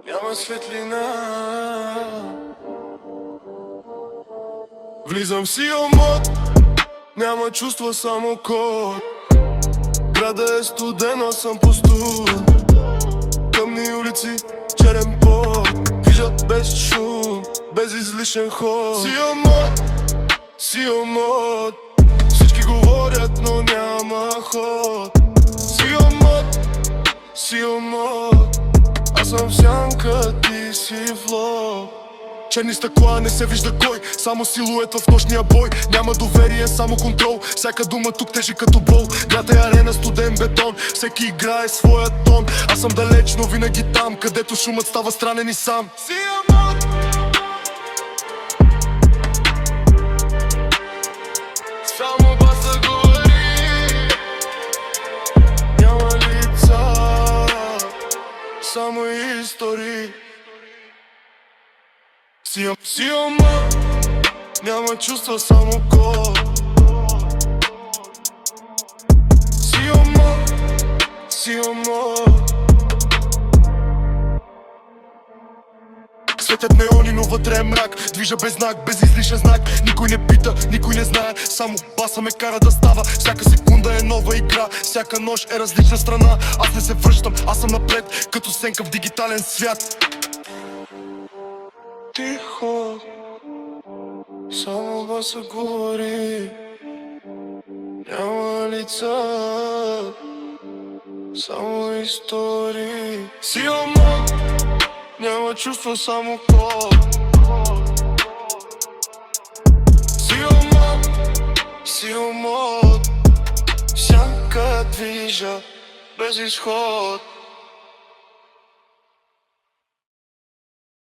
Няма светлина. Влизам в сия мод, няма чувства, само код. Града е студен, аз съм пустун. Тъмни улици, черен пот. Движат без шум, без излишен ход. Сия мод. Всички говорят, но няма ход. Сия мод. Аз съм в сянка, ти си в лоб. Черни стъкла, не се вижда кой. Само силует в нощния бой. Няма доверие, само контрол. Всяка дума тук тежи като бол. Град е арена, студен бетон. Всеки играе своя тон. Аз съм далеч, но винаги там, където шумът става странен и сам. Само баса говори. Няма лица, само истории. Сия мод, няма чувства, само код. Сия мод. Светят неони, но вътре е мрак. Движа без знак, без излишен знак. Никой не пита, никой не знае. Само баса ме кара да става. Всяка секунда е нова игра. Всяка нощ е различна страна. Аз не се връщам, аз съм напред. Като сенка в дигитален свят. Тихо, само баса говори. Няма лица, само истории. Сия мод, няма чувства, само код. Сия мод. Сянка движа без изход.